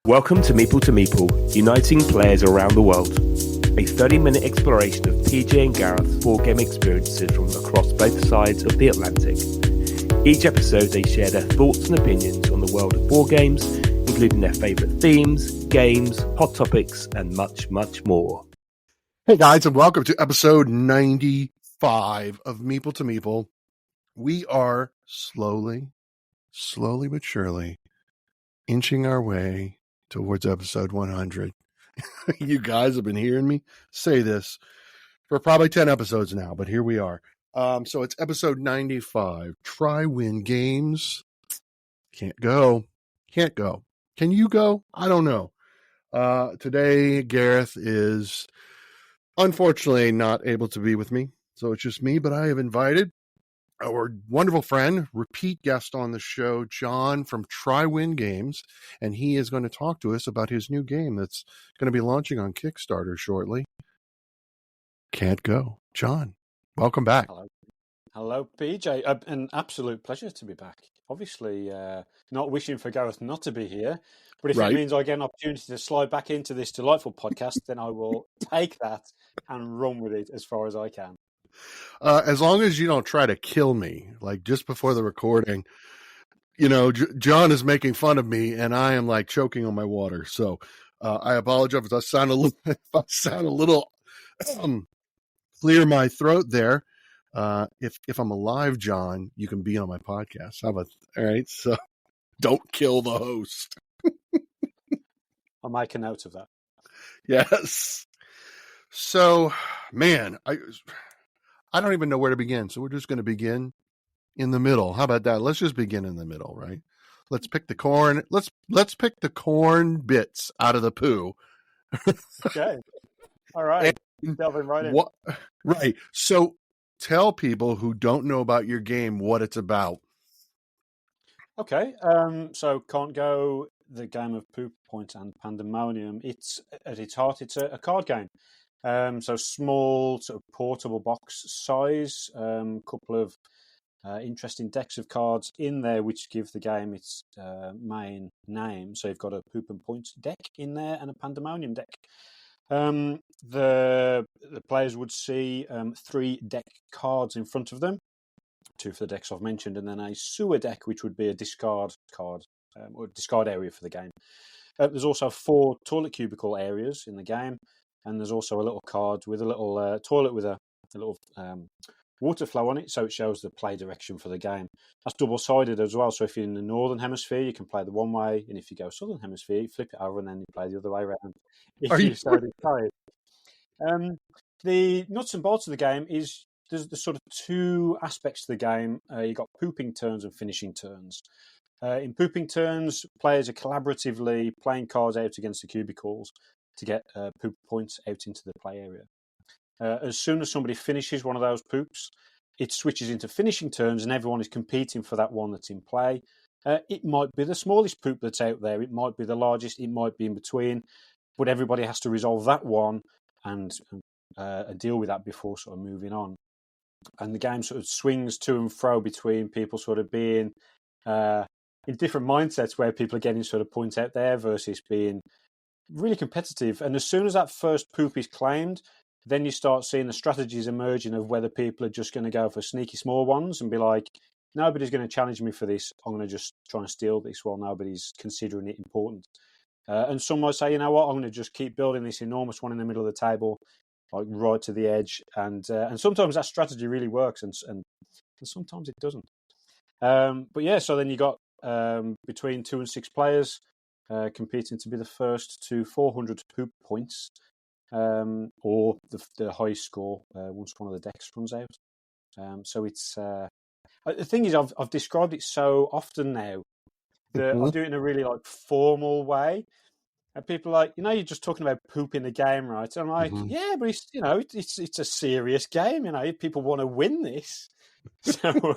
Welcome to Meeple, uniting players around the world. A 30-minute exploration of PJ and Gareth's board game experiences from across both sides of the Atlantic. Each episode they share their thoughts and opinions on the world of board games, including their favourite themes, games, hot topics, and much, much more. Hey guys, and welcome to episode 95 of Meeple. We are slowly but surely inching our way towards episode 100. You guys have been hearing me say this for probably 10 episodes now, but here we are. So it's episode 95. Trywin Games. Can't go. Can you go? I don't know. Today, Gareth is unfortunately not able to be with me, so it's just me, but I have invited our wonderful friend, repeat guest on the show, John from Trywin Games, and he is going to talk to us about his new game that's going to be launching on Kickstarter shortly. Can't go. John, welcome back. Hello, PJ. An absolute pleasure to be back. Obviously, not wishing for Gareth not to be here, but if it means I get an opportunity to slide back into this delightful podcast, then I will take that and run with it as far as I can. As long as you don't try to kill me, like just before the recording, you know, John is making fun of me and I am like choking on my water. So I apologize if I sound a little clear my throat there. If I'm alive, John, you can be on my podcast. How about, all right? So don't kill the host. I'll make a note of that. Yes. So, man, I don't even know where to begin. So we're just going to begin in the middle. How about that? Let's just begin in the middle, right? Let's pick the corn. Let's pick the corn bits out of the poo. Okay. All right. Delving right in. Right. So tell people who don't know about your game what it's about. Okay. So Can't Go, the game of Poop Point and Pandemonium. It's at its heart, it's a card game. So small, sort of portable box size, couple of interesting decks of cards in there which give the game its main name. So you've got a Poop and Point deck in there and a Pandemonium deck. The players would see 3 deck cards in front of them, 2 for the decks I've mentioned, and then a sewer deck, which would be a discard card or discard area for the game. There's also 4 toilet cubicle areas in the game. And there's also a little card with a little toilet with a little water flow on it, so it shows the play direction for the game. That's double-sided as well, so if you're in the northern hemisphere, you can play the one way, and if you go southern hemisphere, you flip it over and then you play the other way around. The nuts and bolts of the game is there's sort of 2 aspects to the game. You've got pooping turns and finishing turns. In pooping turns, players are collaboratively playing cards out against the cubicles to get poop points out into the play area. As soon as somebody finishes one of those poops, it switches into finishing turns and everyone is competing for that one that's in play. It might be the smallest poop that's out there, it might be the largest, it might be in between, but everybody has to resolve that one and deal with that before sort of moving on. And the game sort of swings to and fro between people sort of being in different mindsets where people are getting sort of points out there versus being really competitive. And as soon as that first poop is claimed, then you start seeing the strategies emerging of whether people are just going to go for sneaky small ones and be like, nobody's going to challenge me for this, I'm going to just try and steal this while nobody's considering it important. And some might say, you know what, I'm going to just keep building this enormous one in the middle of the table, like right to the edge. And sometimes that strategy really works and sometimes it doesn't. But yeah, so then you got between 2 and 6 players competing to be the first to 400 poop points, or the highest score once one of the decks runs out. So it's the thing is, I've described it so often now that I do it in a really like formal way, and people are like, you're just talking about poop in the game, right? And I'm like, yeah, but it's a serious game, people want to win this. So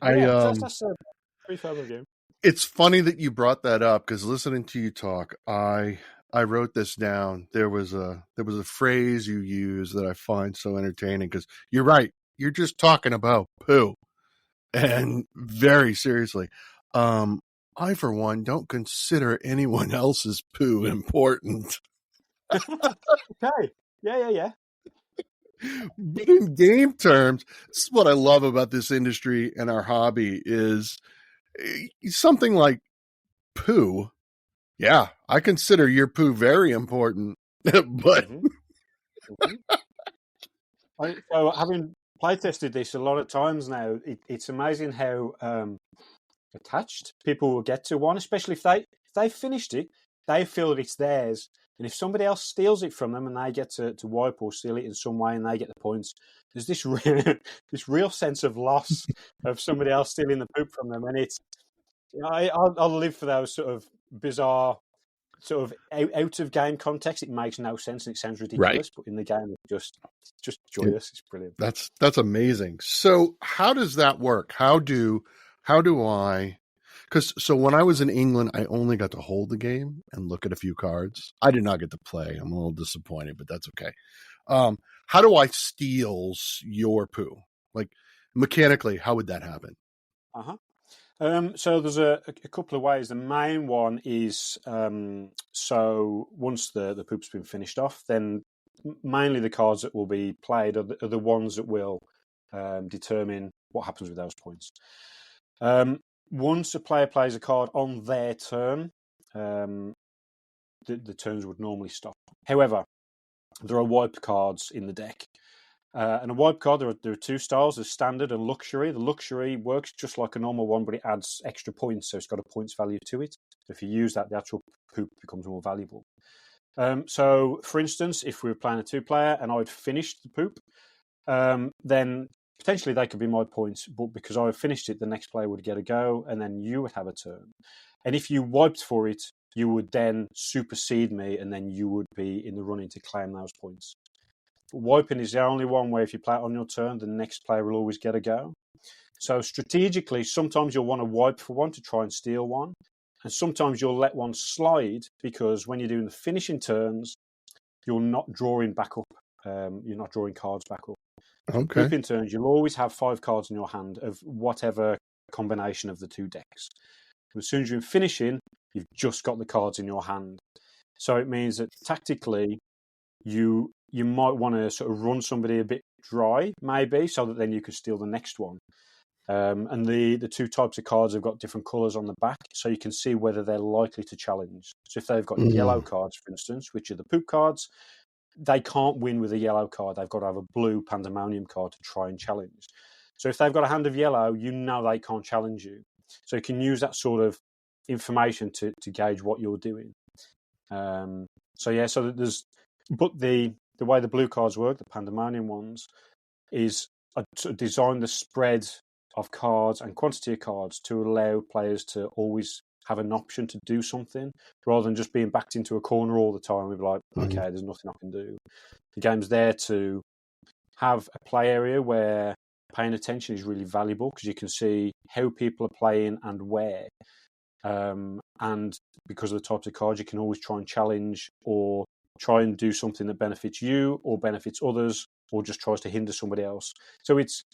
that's a brief overview. It's funny that you brought that up because listening to you talk, I wrote this down. There was a phrase you used that I find so entertaining because you're right. You're just talking about poo, and very seriously. I, for one, don't consider anyone else's poo important. Okay. Yeah. But in game terms, this is what I love about this industry and our hobby is something like poo. Yeah, I consider your poo very important. But Mm-hmm. So having play tested this a lot of times now, it's amazing how attached people will get to one, especially if they finished it, they feel that it's theirs. And if somebody else steals it from them and they get to wipe or steal it in some way and they get the points, there's this this real sense of loss of somebody else stealing the poop from them. And I'll live for those sort of bizarre, sort of out of game context. It makes no sense and it sounds ridiculous, right. but in the game, it's just joyous. It's brilliant. That's amazing. So how does that work? How do I? Because so when I was in England, I only got to hold the game and look at a few cards. I did not get to play. I'm a little disappointed, but that's okay. How do I steal your poo? Like mechanically, how would that happen? So there's a couple of ways. The main one is so once the poop's been finished off, then mainly the cards that will be played are the ones that will determine what happens with those points. Once a player plays a card on their turn, the turns would normally stop. However, there are wipe cards in the deck. And a wipe card, there are two styles. There's standard and luxury. The luxury works just like a normal one, but it adds extra points, so it's got a points value to it. So if you use that, the actual poop becomes more valuable. So, for instance, if we were playing a two-player and I'd finished the poop, then potentially they could be my points, but because I finished it, the next player would get a go, and then you would have a turn. And if you wiped for it, you would then supersede me, and then you would be in the running to claim those points. Wiping is the only one where if you play it on your turn, the next player will always get a go. So strategically, sometimes you'll want to wipe for one to try and steal one. And sometimes you'll let one slide because when you're doing the finishing turns, you're not drawing back up. You're not drawing cards back up. Okay. Pooping turns, you'll always have 5 cards in your hand of whatever combination of the two decks. And as soon as you're finishing, you've just got the cards in your hand. So it means that tactically, you might want to sort of run somebody a bit dry, maybe, so that then you can steal the next one. And the two types of cards have got different colours on the back, so you can see whether they're likely to challenge. So if they've got yellow cards, for instance, which are the poop cards, they can't win with a yellow card. They've got to have a blue pandemonium card to try and challenge. So if they've got a hand of yellow, you know they can't challenge you. So you can use that sort of information to gauge what you're doing. So there's... But the way the blue cards work, the pandemonium ones, is to design the spread of cards and quantity of cards to allow players to always have an option to do something rather than just being backed into a corner all the time. We're like, okay, there's nothing I can do. The game's there to have a play area where paying attention is really valuable because you can see how people are playing and where. And because of the types of cards, you can always try and challenge or try and do something that benefits you or benefits others or just tries to hinder somebody else. So it's,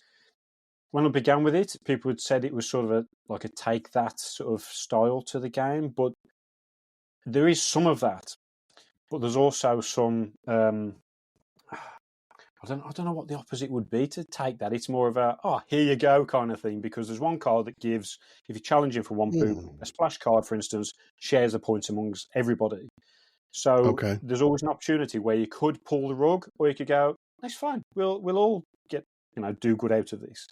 when I began with it, people had said it was sort of like a take that sort of style to the game, but there is some of that. But there's also some, I don't know what the opposite would be to take that. It's more of a, here you go kind of thing, because there's one card that gives, if you're challenging for one poop, a splash card, for instance, shares the points amongst everybody. So there's always an opportunity where you could pull the rug, or you could go, that's fine. We'll all get, do good out of this.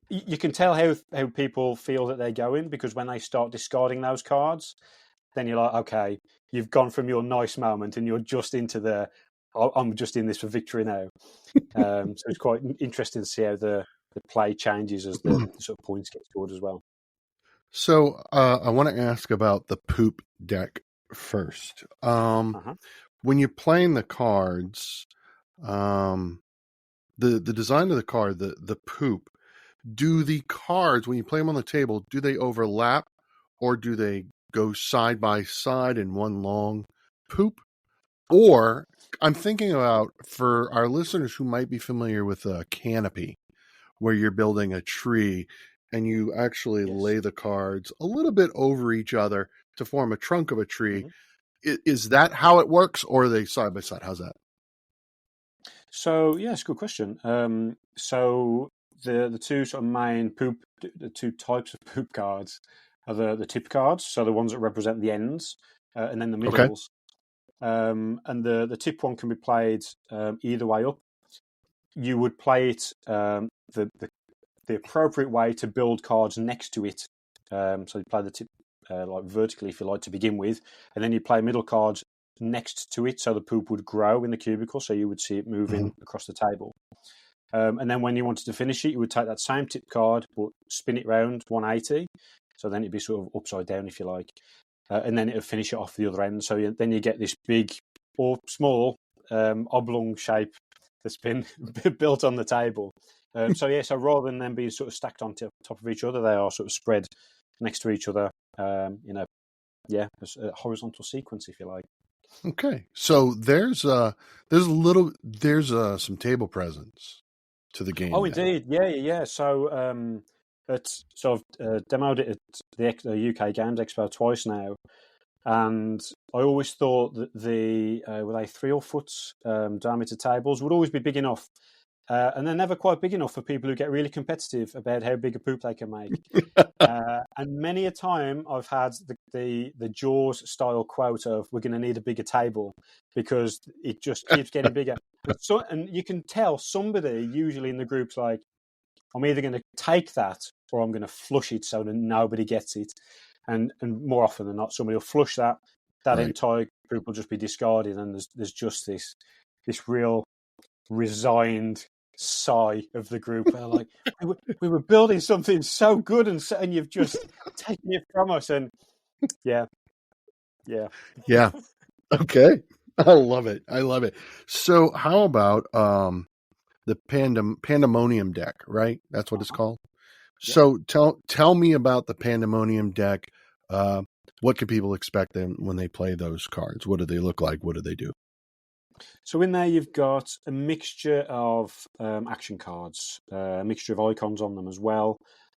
You can tell how people feel that they're going, because when they start discarding those cards, then you're like, okay, you've gone from your nice moment and you're just into I'm just in this for victory now. So it's quite interesting to see how the play changes as the sort of points get scored as well. So I want to ask about the poop deck first. When you're playing the cards, the design of the card, the poop, do the cards, when you play them on the table, do they overlap or do they go side by side in one long poop? Or I'm thinking about, for our listeners who might be familiar with a canopy, where you're building a tree, and you actually Yes. lay the cards a little bit over each other to form a trunk of a tree. Mhm. Is that how it works, or are they side by side? How's that? So yeah, it's a good question. So the two sort of main the two types of poop cards are the tip cards, so the ones that represent the ends, and then the Okay. middles. And the tip one can be played either way up. You would play it the appropriate way to build cards next to it. So you play the tip like vertically, if you like, to begin with, and then you play middle cards next to it, so the poop would grow in the cubicle, so you would see it moving across the table. And then when you wanted to finish it, you would take that same tip card but spin it round 180, so then it'd be sort of upside down, if you like, and then it would finish it off the other end. So then you get this big or small oblong shape that's been built on the table. So rather than them being sort of stacked on top of each other, they are sort of spread next to each other in a horizontal sequence, if you like. Okay. So there's some table presence to the game. Oh, then. indeed, yeah. So I've demoed it at the UK Games Expo twice now, and I always thought that the were they 3 or 4 foot diameter tables would always be big enough. And they're never quite big enough for people who get really competitive about how big a poop they can make. And many a time I've had the Jaws style quote of "We're going to need a bigger table" because it just keeps getting bigger. And you can tell somebody usually in the group's like, "I'm either going to take that or I'm going to flush it so that nobody gets it." And more often than not, somebody will flush that. That Right. entire group will just be discarded, and there's just this real resigned sigh of the group. They're like, we were building something so good, and you've just taken it from us. And yeah. Yeah. Okay. I love it. So how about the Pandemonium deck, right? That's what it's called. Yeah. So tell me about the Pandemonium deck. What can people expect them when they play those cards? What do they look like? What do they do? So in there you've got a mixture of action cards, a mixture of icons on them as well.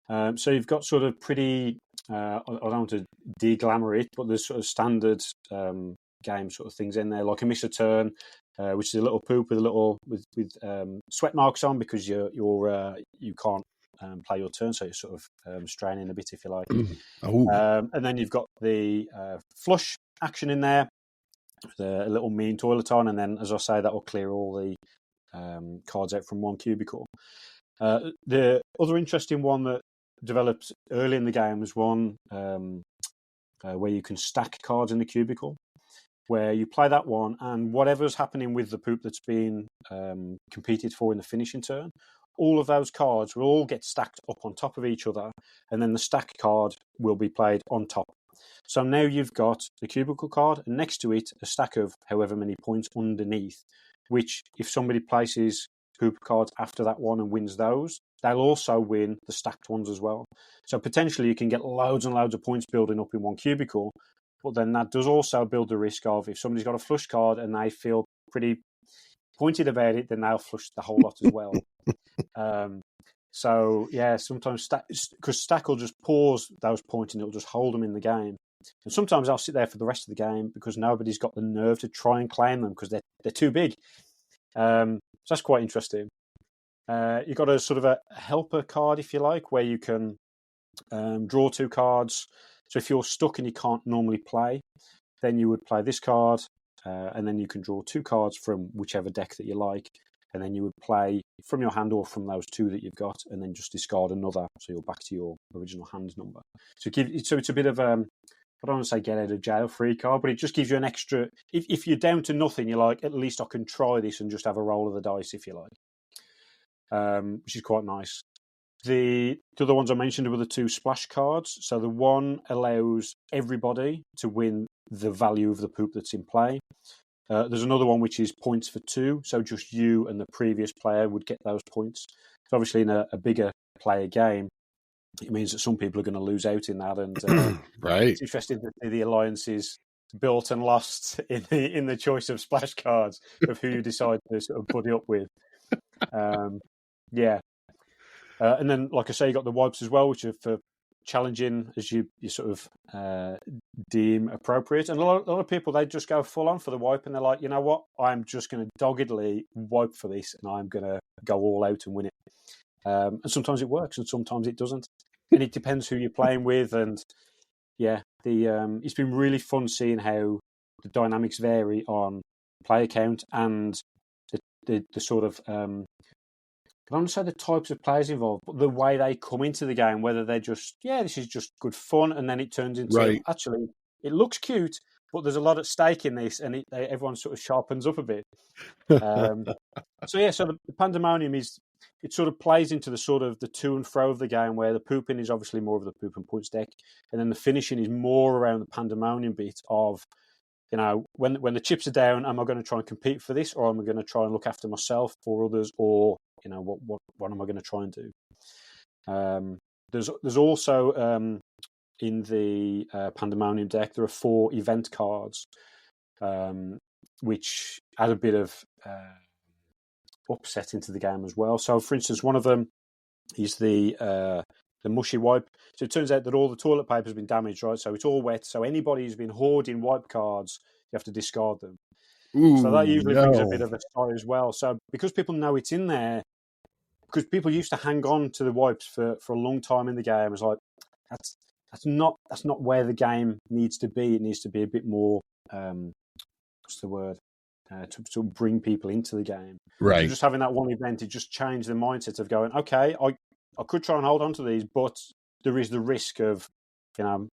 So you've got sort of pretty, I don't want to de-glamour it, but there's sort of standard game sort of things in there, like a miss a turn, which is a little poop with a little with sweat marks on because you can't play your turn, so you're sort of straining a bit, if you like. And then you've got the flush action in there, a little mean toilet on, and then, as I say, that will clear all the cards out from one cubicle. The other interesting one that developed early in the game was one where you can stack cards in the cubicle, where you play that one, and whatever's happening with the poop that's being competed for in the finishing turn, all of those cards will all get stacked up on top of each other, and then the stack card will be played on top. So now you've got the cubicle card, and next to it, a stack of however many points underneath, which if somebody places poop cards after that one and wins those, they'll also win the stacked ones as well. So potentially you can get loads and loads of points building up in one cubicle, but then that does also build the risk of if somebody's got a flush card and they feel pretty pointed about it, then they'll flush the whole lot as well. So yeah, sometimes because stack will just pause those points and it'll just hold them in the game. And sometimes I'll sit there for the rest of the game because nobody's got the nerve to try and claim them because they're too big. So that's quite interesting. You've got a sort of a helper card, if you like, where you can draw 2 cards. So if you're stuck and you can't normally play, then you would play this card, and then you can draw 2 cards from whichever deck that you like, and then you would play from your hand or from those 2 that you've got, and then just discard another, so you're back to your original hand number. So it's a bit of I don't want to say get out of jail free card, but it just gives you an extra. If you're down to nothing, you're like, at least I can try this and just have a roll of the dice, if you like, which is quite nice. The other ones I mentioned were the 2 splash cards. So the one allows everybody to win the value of the poop that's in play. There's another one which is points for 2, so just you and the previous player would get those points. So obviously in a bigger player game, it means that some people are going to lose out in that, and right. It's interesting to see the alliances built and lost in the choice of splash cards of who you decide to sort of buddy up with. Yeah. And then, like I say, you got the wipes as well, which are for challenging as you sort of deem appropriate. And a lot of people, they just go full on for the wipe, and they're like, you know what, I'm just going to doggedly wipe for this, and I'm going to go all out and win it. And sometimes it works, and sometimes it doesn't, and it depends who you're playing with. And yeah, it's been really fun seeing how the dynamics vary on player count and the sort of I don't say the types of players involved, but the way they come into the game, whether they're just, this is just good fun, and then it turns into, actually, it looks cute, but there's a lot at stake in this, and everyone sort of sharpens up a bit. So the pandemonium it sort of plays into the sort of the to and fro of the game, where the pooping is obviously more of the poop and punch deck, and then the finishing is more around the pandemonium bit of, when the chips are down, am I going to try and compete for this, or am I going to try and look after myself or others, or what am I going to try and do? There's also in the pandemonium deck there are 4 event cards, which add a bit of upset into the game as well. So, for instance, one of them is the mushy wipe. So it turns out that all the toilet paper has been damaged, right? So it's all wet. So anybody who's been hoarding wipe cards, you have to discard them. Ooh, so that usually brings a bit of a story as well. So because people know it's in there, because people used to hang on to the wipes for a long time in the game, it's like that's not where the game needs to be. It needs to be a bit more what's the word? To bring people into the game. Right. So just having that one event, it just changed the mindset of going, okay, I could try and hold on to these, but there is the risk of, trying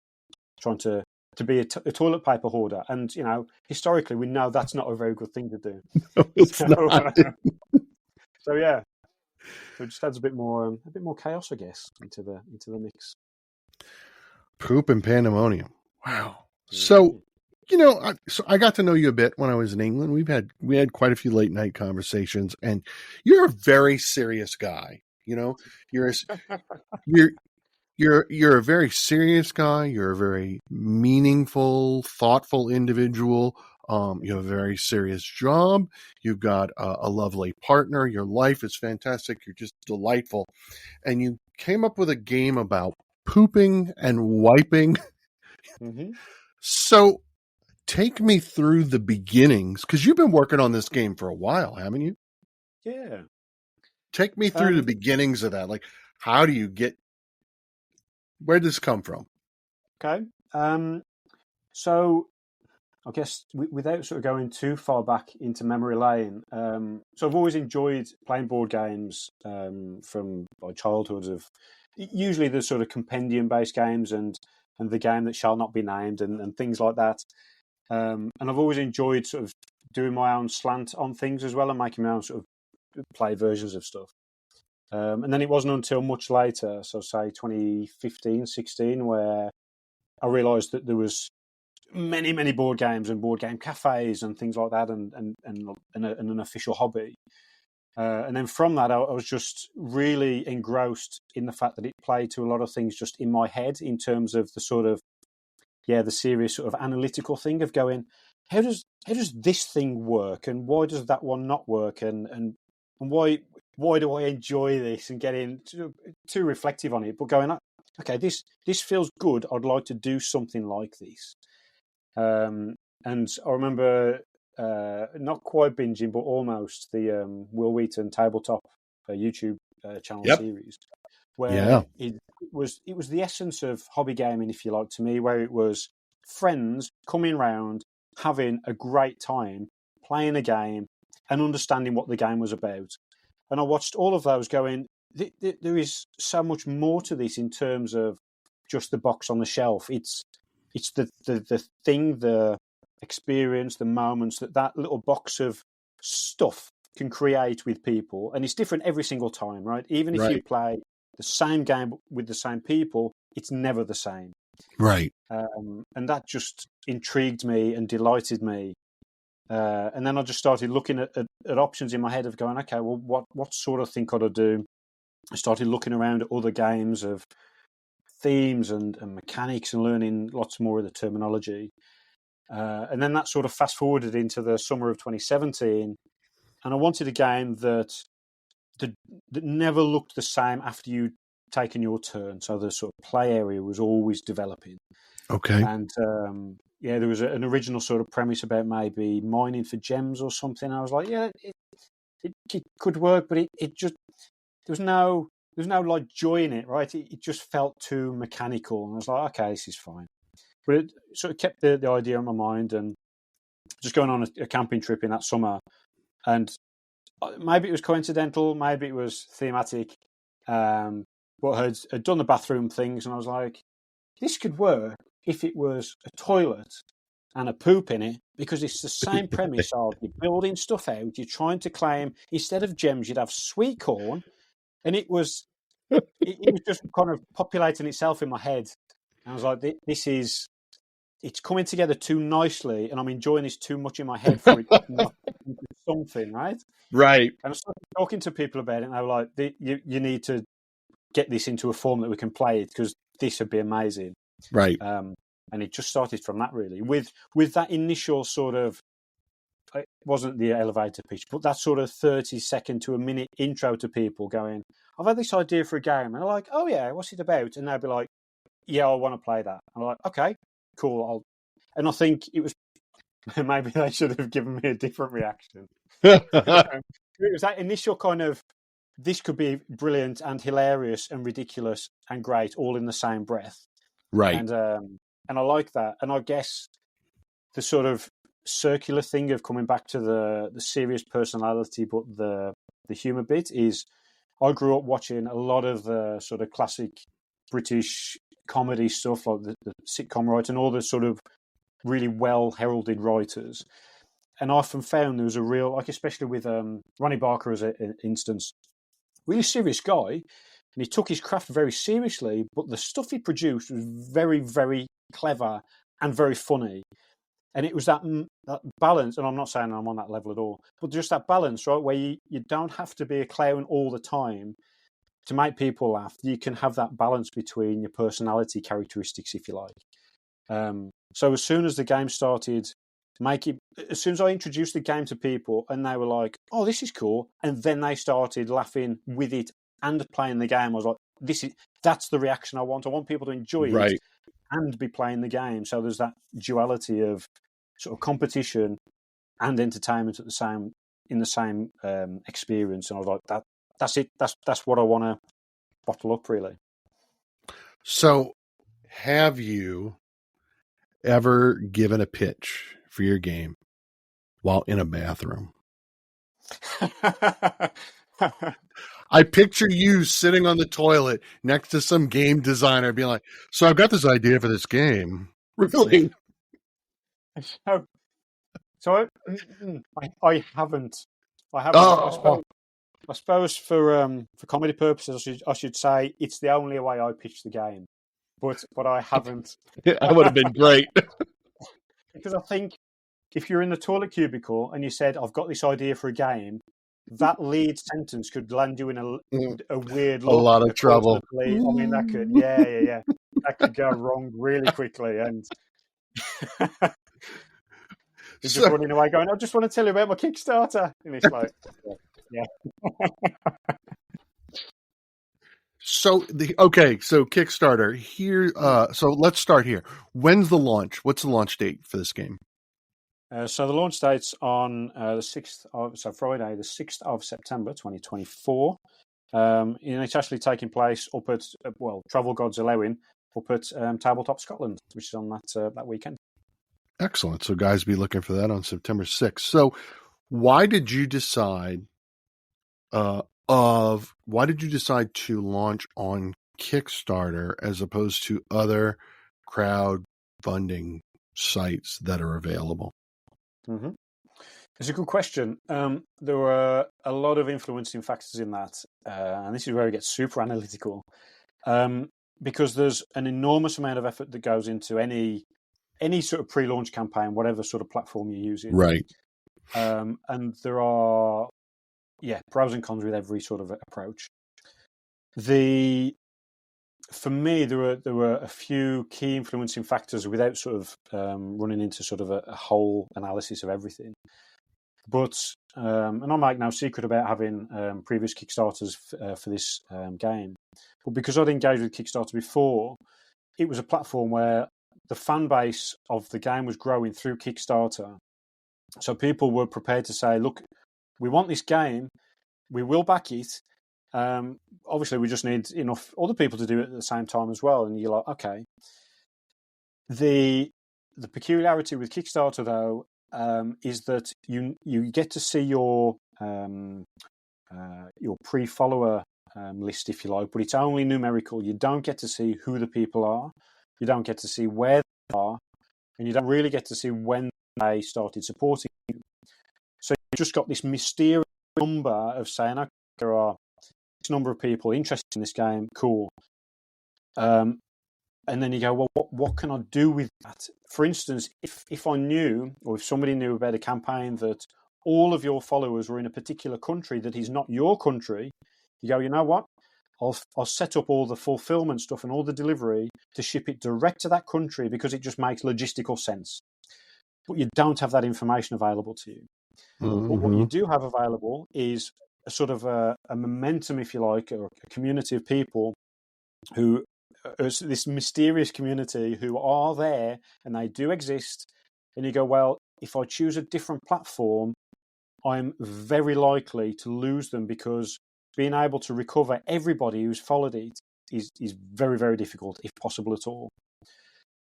to be a toilet paper hoarder. And, historically, we know that's not a very good thing to do. No, it's not. So yeah, so it just adds a bit more chaos, I guess, into the mix. Poop and pandemonium. Wow. So, so I got to know you a bit when I was in England. We had quite a few late night conversations, and you're a very serious guy. You're a very serious guy. You're a very meaningful, thoughtful individual. You have a very serious job. You've got a lovely partner. Your life is fantastic. You're just delightful. And you came up with a game about pooping and wiping. Mm-hmm. So take me through the beginnings, because you've been working on this game for a while, haven't you? Yeah. Take me through the beginnings of that. Like, how do you where did this come from? Okay. So I guess without sort of going too far back into memory lane, so I've always enjoyed playing board games from my childhood. Of usually the sort of compendium-based games and the game that shall not be named and things like that. And I've always enjoyed sort of doing my own slant on things as well and making my own sort of play versions of stuff. And then it wasn't until much later, so say 2015, 16, where I realised that there was many, many board games and board game cafes and things like that, and an official hobby. And then from that, I was just really engrossed in the fact that it played to a lot of things just in my head in terms of the sort of, the serious sort of analytical thing of going, how does this thing work, and why does that one not work, and why do I enjoy this, and getting too reflective on it, but going, okay, this feels good. I'd like to do something like this. And I remember not quite binging, but almost the Will Wheaton tabletop YouTube channel series, where it was the essence of hobby gaming, if you like, to me, where it was friends coming round, having a great time, playing a game, and understanding what the game was about. And I watched all of those going, there is so much more to this in terms of just the box on the shelf. It's the thing, the experience, the moments that little box of stuff can create with people. And it's different every single time, right? Even if you play the same game with the same people, it's never the same. Right. And that just intrigued me and delighted me. And then I just started looking at options in my head of going, okay, well, what sort of thing could I do? I started looking around at other games of themes and mechanics and learning lots more of the terminology. And then that sort of fast forwarded into the summer of 2017. And I wanted a game that that never looked the same after you'd taken your turn. So the sort of play area was always developing. Okay. And there was an original sort of premise about maybe mining for gems or something. I was like, yeah, it could work, but it just there's no like joy in it, right? It just felt too mechanical, and I was like, okay, this is fine. But it sort of kept the idea in my mind, and just going on a camping trip in that summer, and maybe it was coincidental, maybe it was thematic, but had done the bathroom things, and I was like, this could work if it was a toilet and a poop in it, because it's the same premise of you're building stuff out, you're trying to claim, instead of gems, you'd have sweet corn, and it was just kind of populating itself in my head. And I was like, it's coming together too nicely, and I'm enjoying this too much in my head for it not to be something, right? Right. And I started talking to people about it, and they were like, you need to get this into a form that we can play it, because this would be amazing. Right. And it just started from that, really, with that initial sort of, it wasn't the elevator pitch, but that sort of 30-second to a minute intro to people going, I've had this idea for a game. And they're like, oh, yeah, what's it about? And they'll be like, yeah, I want to play that. I'm like, okay, cool. And I think it was, maybe they should have given me a different reaction. It was that initial kind of, this could be brilliant and hilarious and ridiculous and great all in the same breath. Right. And I like that. And I guess the sort of circular thing of coming back to the serious personality, but the humour bit is, I grew up watching a lot of the sort of classic British comedy stuff, like the sitcom writing, and all the sort of really well heralded writers. And I often found there was a real, like especially with Ronnie Barker as an instance, really serious guy, and he took his craft very seriously, but the stuff he produced was very, very clever and very funny. And it was that balance, and I'm not saying I'm on that level at all, but just that balance, right, where you don't have to be a clown all the time to make people laugh. You can have that balance between your personality characteristics, if you like. So as soon as the game started, as soon as I introduced the game to people and they were like, oh, this is cool, and then they started laughing with it and playing the game, I was like, that's the reaction I want. I want people to enjoy it and be playing the game. So there's that duality of sort of competition and entertainment in the same experience. And I was like, that's it. That's what I want to bottle up, really. So, have you ever given a pitch for your game while in a bathroom? I picture you sitting on the toilet next to some game designer being like, so I've got this idea for this game. Really? So I haven't. Oh. I suppose for comedy purposes, I should say it's the only way I pitch the game, but I haven't. That would have been great. Because I think if you're in the toilet cubicle and you said, I've got this idea for a game, that lead sentence could land you in a weird look. A lot of trouble. I mean, that could, yeah. That could go wrong really quickly. And you're just running away going, I just want to tell you about my Kickstarter. And it's like, yeah. So Kickstarter here. So let's start here. When's the launch? What's the launch date for this game? So the launch date's on Friday, the 6th of September, 2024. And it's actually taking place up at, travel gods allowing, up at Tabletop Scotland, which is on that weekend. Excellent. So guys, be looking for that on September 6th. So why did you decide to launch on Kickstarter as opposed to other crowdfunding sites that are available? Mm-hmm. It's a good question. There were a lot of influencing factors in that, and this is where it gets super analytical, because there's an enormous amount of effort that goes into any sort of pre-launch campaign, whatever sort of platform you're using. Right. And there are, pros and cons with every sort of approach. For me, there were a few key influencing factors without sort of running into sort of a whole analysis of everything. But and I make no secret about having previous Kickstarters for this game. But because I'd engaged with Kickstarter before, it was a platform where the fan base of the game was growing through Kickstarter. So people were prepared to say, look, we want this game, we will back it. Obviously, we just need enough other people to do it at the same time as well. And you're like, okay. The peculiarity with Kickstarter, though, is that you get to see your pre-follower list, if you like, but it's only numerical. You don't get to see who the people are. You don't get to see where they are, and you don't really get to see when they started supporting you. So you've just got this mysterious number of saying, okay, there are this number of people interested in this game, cool. And then you go, well, what can I do with that? For instance, if I knew, or if somebody knew about a campaign that all of your followers were in a particular country that is not your country, you go, you know what? I'll set up all the fulfillment stuff and all the delivery to ship it direct to that country because it just makes logistical sense. But you don't have that information available to you. Mm-hmm. But what you do have available is a sort of a momentum, if you like, or a community of people who this mysterious community who are there and they do exist. And you go, well, if I choose a different platform, I'm very likely to lose them because being able to recover everybody who's followed it is very, very difficult, if possible at all.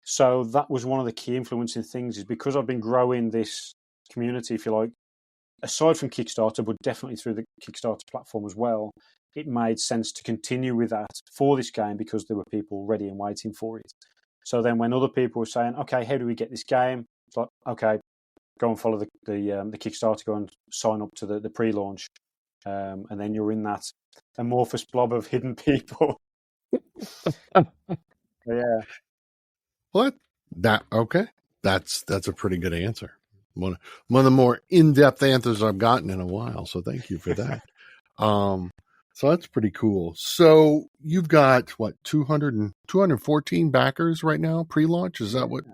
So that was one of the key influencing things, is because I've been growing this community, if you like, aside from Kickstarter, but definitely through the Kickstarter platform as well, it made sense to continue with that for this game because there were people ready and waiting for it. So then when other people were saying, okay, how do we get this game? It's like, okay, go and follow the Kickstarter, go and sign up to the pre-launch. And then you're in that amorphous blob of hidden people. Yeah. What? Okay. That's a pretty good answer. One of the more in-depth answers I've gotten in a while. So thank you for that. So that's pretty cool. So you've got what, 214 backers right now, pre-launch? Is that what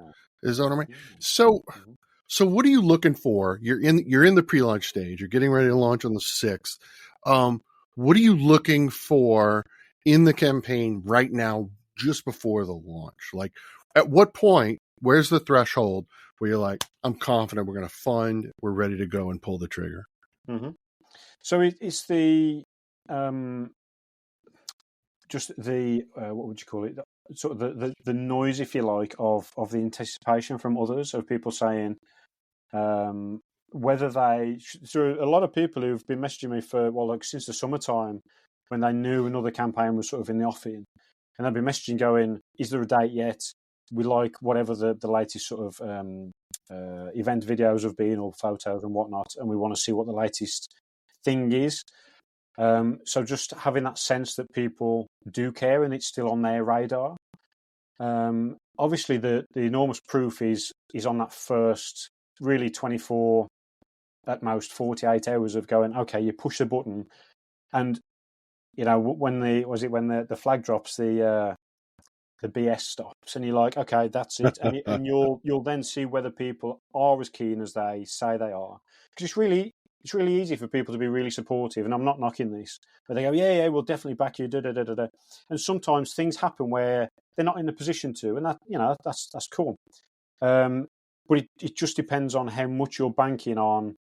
I mean? So what are you looking for? You're in the pre-launch stage. You're getting ready to launch on the 6th. What are you looking for in the campaign right now, just before the launch? Like, at what point, where's the threshold where you're like, I'm confident we're going to fund, we're ready to go and pull the trigger? Mm-hmm. So it's the just the what would you call it? Sort of the noise, if you like, of the anticipation from others, of people saying whether they. So a lot of people who've been messaging me for since the summertime, when they knew another campaign was sort of in the offing, and they've been messaging going, "Is there a date yet? We like whatever the latest sort of event videos have been, or photos and whatnot, and we want to see what the latest thing is." So just having that sense that people do care and it's still on their radar. Obviously, the enormous proof is on that first really 24, at most 48 hours of going, okay, you push the button, and when the flag drops, the BS stops, and you're like, okay, that's it, and you'll then see whether people are as keen as they say they are, because it's really easy for people to be really supportive, and I'm not knocking this, but they go, yeah, we'll definitely back you, and sometimes things happen where they're not in a position to, and that that's cool. But it just depends on how much you're banking on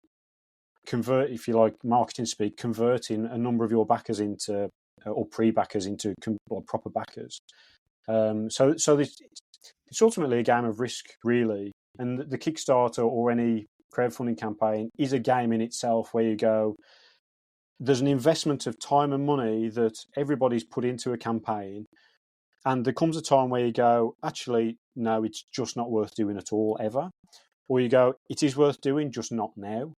if you like marketing speak, converting a number of your backers into or pre-backers into proper backers. So it's ultimately a game of risk, really, and the Kickstarter or any crowdfunding campaign is a game in itself, where you go, there's an investment of time and money that everybody's put into a campaign, and there comes a time where you go, actually, no, it's just not worth doing at all, ever. Or you go, it is worth doing, just not now.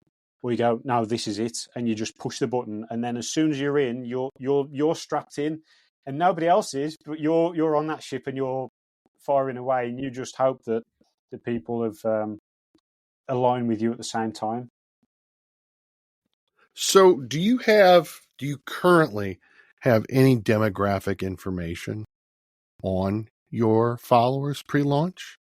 Or you go, no, this is it, and you just push the button, and then as soon as you're in, you're strapped in, and nobody else is, but you're on that ship and you're firing away, and you just hope that the people have aligned with you at the same time. So do you currently have any demographic information on your followers pre-launch?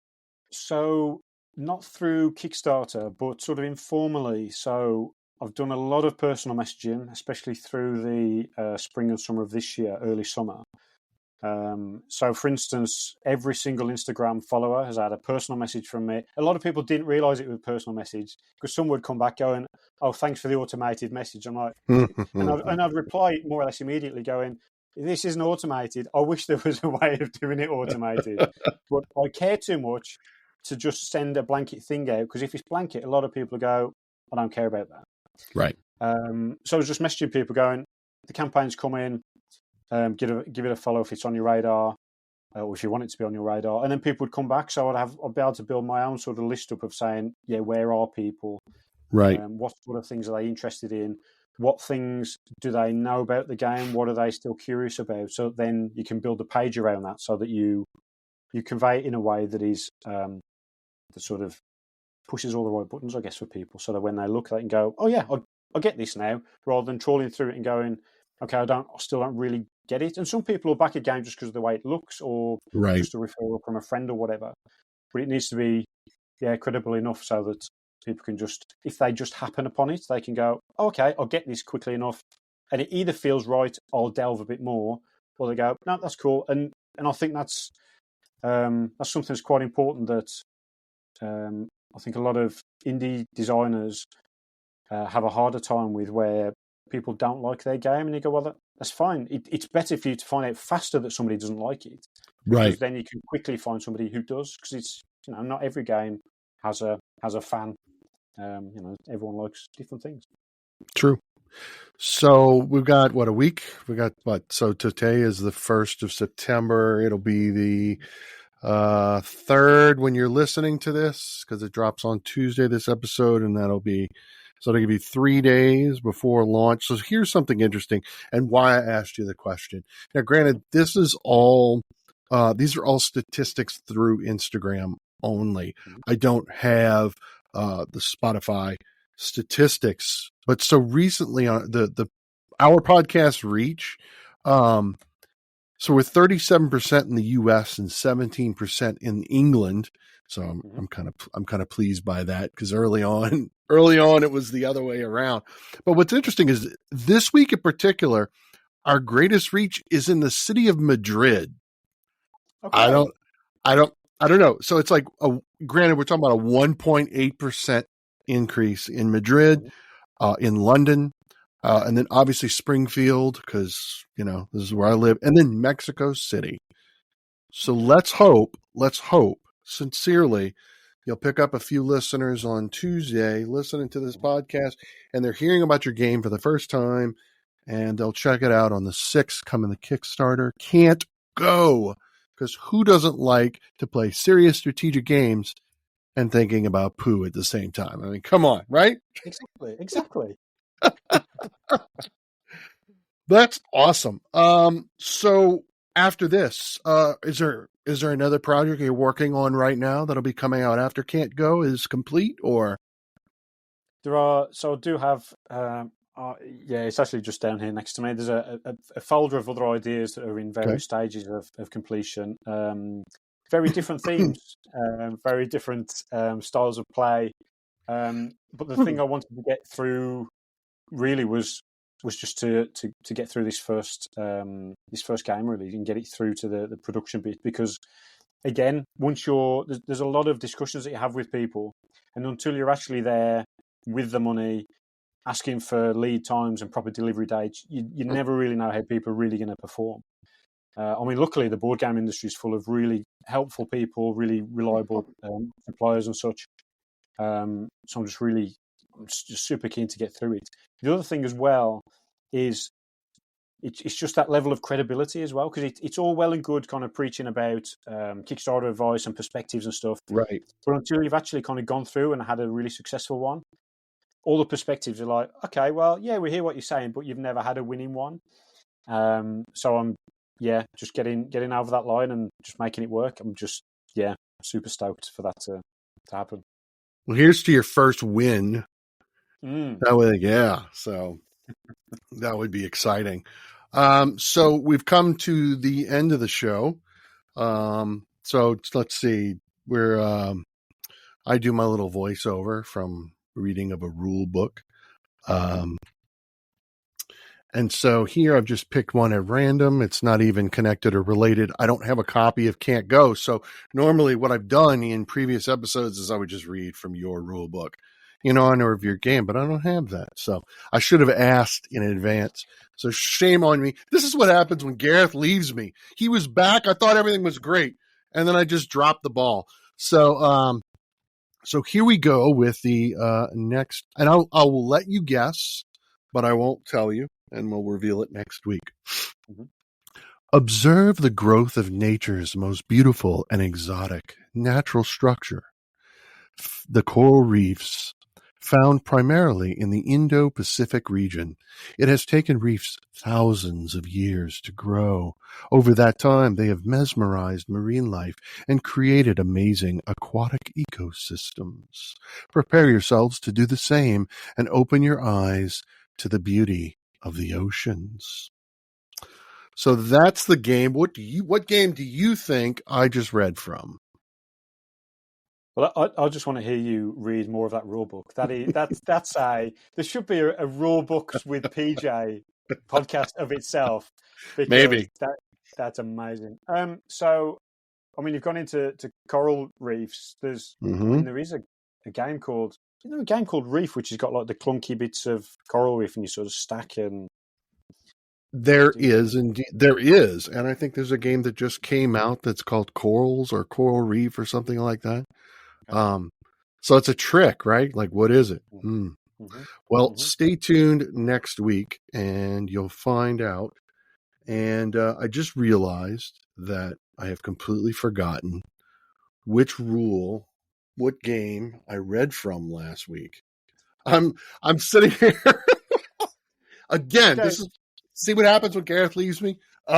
So not through Kickstarter, but sort of informally. So I've done a lot of personal messaging, especially through the spring and summer of this year, early summer. So, for instance, every single Instagram follower has had a personal message from me. A lot of people didn't realize it was a personal message because some would come back going, "Oh, thanks for the automated message." I'm like, and I'd reply more or less immediately, going, "This isn't automated. I wish there was a way of doing it automated, but I care too much to just send a blanket thing out because if it's blanket, a lot of people go, I don't care about that." Right. So I was just messaging people going, "The campaign's coming. Give it a follow if it's on your radar, or if you want it to be on your radar." And then people would come back, so I'd be able to build my own sort of list up of saying, yeah, where are people? Right. What sort of things are they interested in? What things do they know about the game? What are they still curious about? So then you can build a page around that, so that you convey it in a way that is that sort of pushes all the right buttons, I guess, for people, so that when they look at it and go, "Oh yeah, I get this now," rather than trawling through it and going, "Okay, I still don't really get it." And some people will back a game just because of the way it looks, or just a referral from a friend or whatever. But it needs to be, credible enough so that people can just, if they just happen upon it, they can go, "Oh, okay, I'll get this quickly enough," and it either feels right, I'll delve a bit more, or they go, "No, that's cool." And I think that's something that's quite important that I think a lot of indie designers have a harder time with, where people don't like their game, and you go, "Well, that's fine. It's better for you to find out faster that somebody doesn't like it, because then you can quickly find somebody who does." Because it's, not every game has a fan. Everyone likes different things. True. So we've got a week? We got what? So today is the 1st of September. It'll be the 3rd when you're listening to this, because it drops on Tuesday, this episode, and that'll give you 3 days before launch. So here's something interesting, and why I asked you the question. Now, granted, this is all these are all statistics through Instagram only. I don't have the Spotify statistics, but so recently on our podcast reach, so we're 37% in the U.S. and 17% in England. So I'm kind of pleased by that, because early on it was the other way around. But what's interesting is this week in particular, our greatest reach is in the city of Madrid. Okay. I don't know. So it's like, granted, we're talking about a 1.8% increase in Madrid, in London, and then obviously Springfield, because this is where I live, and then Mexico City. So let's hope sincerely you'll pick up a few listeners on Tuesday listening to this podcast, and they're hearing about your game for the first time, and they'll check it out on the 6th, coming the Kickstarter. Can't go, because who doesn't like to play serious strategic games and thinking about poo at the same time? I mean, come on, right? Exactly. That's awesome. So after this, is there another project you're working on right now that'll be coming out after Can't Go is complete, or? There are. So I do have. It's actually just down here next to me. There's a folder of other ideas that are in various stages of completion. Very different themes, very different styles of play. But the thing I wanted to get through really was just to get through this first game, really, and get it through to the production bit, because again, once there's a lot of discussions that you have with people, and until you're actually there with the money, asking for lead times and proper delivery dates, you never really know how people are really going to perform. Luckily, the board game industry is full of really helpful people, really reliable suppliers and such. So I'm just super keen to get through it. The other thing as well is it's just that level of credibility as well, because it's all well and good kind of preaching about Kickstarter advice and perspectives and stuff. Right. But until you've actually kind of gone through and had a really successful one, all the perspectives are like, okay, well, yeah, we hear what you're saying, but you've never had a winning one. So I'm, just getting over that line and just making it work. I'm just, super stoked for that to happen. Well, here's to your first win. That way, so that would be exciting. So we've come to the end of the show. So let's see, we're I do my little voiceover from reading of a rule book. And so here I've just picked one at random. It's not even connected or related. I don't have a copy of Can't Go. So normally what I've done in previous episodes is I would just read from your rule book, in honor of your game, but I don't have that. So I should have asked in advance. So shame on me. This is what happens when Gareth leaves me. He was back. I thought everything was great. And then I just dropped the ball. So here we go with the next, and I will let you guess, but I won't tell you, and we'll reveal it next week. Mm-hmm. Observe the growth of nature's most beautiful and exotic natural structure. The coral reefs, found primarily in the Indo-Pacific region. It has taken reefs thousands of years to grow. Over that time, they have mesmerized marine life and created amazing aquatic ecosystems. Prepare yourselves to do the same and open your eyes to the beauty of the oceans. So that's the game. What game do you think I just read from? Well, I just want to hear you read more of that rule book. There should be a rule books with PJ podcast of itself, because Maybe. that's amazing. So I mean, you've gone into coral reefs. I mean, there is a game called Reef, which has got like the clunky bits of coral reef, and you sort of stack and. There is, indeed. There is. And I think there's a game that just came out that's called Corals or Coral Reef or something like that. Okay. So it's a trick, right? Like, what is it? Mm-hmm. Well, stay tuned next week and you'll find out. And I just realized that I have completely forgotten what game I read from last week. I'm sitting here again. Okay. See what happens when Gareth leaves me? We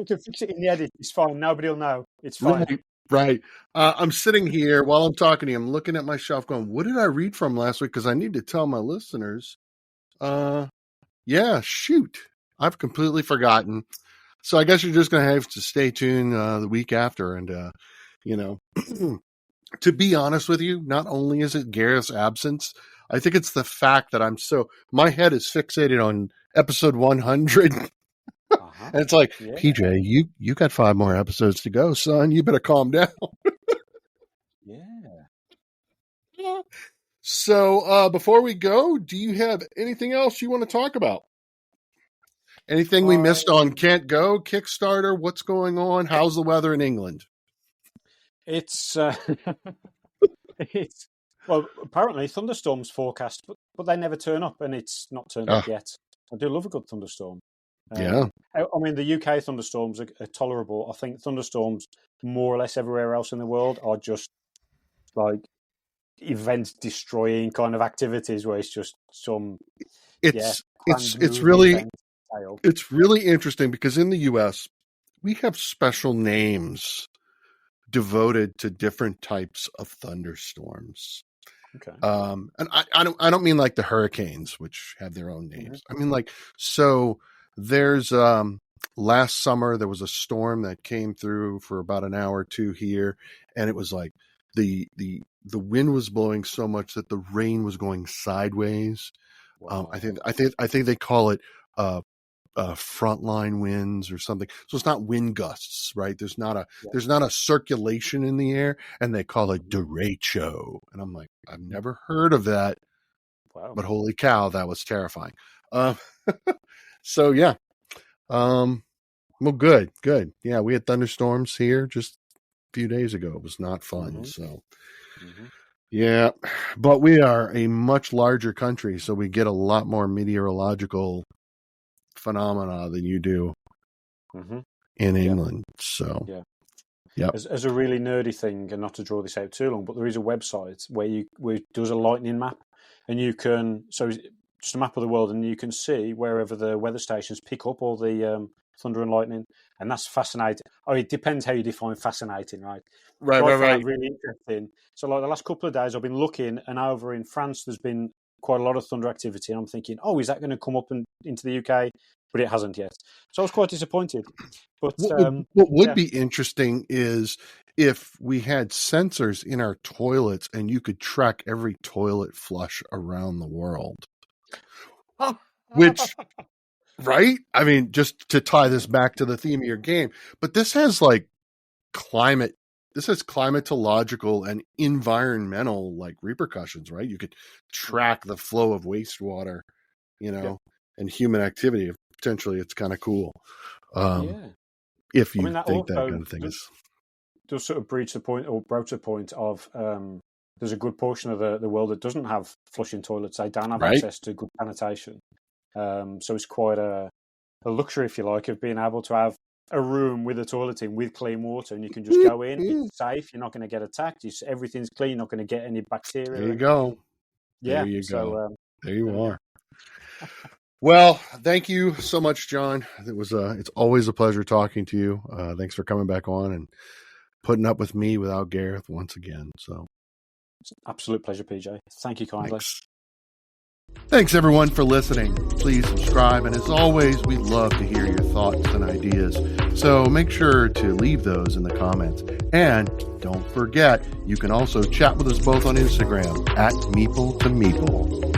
can fix it in the edit. It's fine. Nobody will know. It's fine. Right. I'm sitting here while I'm talking to you. I'm looking at my shelf going, what did I read from last week? Because I need to tell my listeners. Yeah, shoot. I've completely forgotten. So I guess you're just going to have to stay tuned the week after. And, to be honest with you, not only is it Gareth's absence, I think it's the fact that my head is fixated on episode 100. And it's like, yeah. PJ, you got 5 more episodes to go, son. You better calm down. Yeah. So before we go, do you have anything else you want to talk about? Anything we missed on Can't Go, Kickstarter? What's going on? How's the weather in England? It's well, apparently thunderstorms forecast, but they never turn up, and it's not turned up yet. I do love a good thunderstorm. Yeah. I mean, the UK thunderstorms are tolerable. I think thunderstorms more or less everywhere else in the world are just like event-destroying kind of activities where it's just some. It's really interesting because in the US we have special names devoted to different types of thunderstorms. Okay. And I don't mean like the hurricanes, which have their own names. Mm-hmm. I mean like, so there's last summer there was a storm that came through for about an hour or two here, and it was like the wind was blowing so much that the rain was going sideways. Wow. I think they call it frontline winds or something. So it's not wind gusts, right? There's not a circulation in the air, and they call it derecho. And I'm like, I've never heard of that. Wow. But holy cow, that was terrifying. So yeah. Well, good. Yeah, we had thunderstorms here just a few days ago. It was not fun. Mm-hmm. So yeah, but we are a much larger country, so we get a lot more meteorological phenomena than you do in England. So yeah. As a really nerdy thing, and not to draw this out too long, but there is a website where it does a lightning map, and you can just a map of the world, and you can see wherever the weather stations pick up all the thunder and lightning, and that's fascinating. It depends how you define fascinating, right? Right. Really interesting. So, like the last couple of days, I've been looking, and over in France, there's been quite a lot of thunder activity, and I'm thinking, is that going to come up into the UK? but it hasn't yet. So I was quite disappointed. But what would be interesting is if we had sensors in our toilets and you could track every toilet flush around the world. Which, right? I mean, just to tie this back to the theme of your game, but this has like climatological and environmental like repercussions, right? You could track the flow of wastewater, and human activity. Potentially, it's kind of cool. If you think that kind of thing does sort of broach the point of there's a good portion of the world that doesn't have flushing toilets. They don't have access to good sanitation. So it's quite a luxury, if you like, of being able to have a room with a toilet in with clean water, and you can just go in. It's safe. You're not going to get attacked. Everything's clean. You're not going to get any bacteria. There you go. Yeah. There you go. There you are. are. Well, thank you so much, John. It's always a pleasure talking to you. Thanks for coming back on and putting up with me without Gareth once again. So, it's an absolute pleasure, PJ. Thank you kindly. Thanks everyone for listening. Please subscribe, and as always, we'd love to hear your thoughts and ideas. So make sure to leave those in the comments. And don't forget, you can also chat with us both on Instagram @Meeple to Meeple.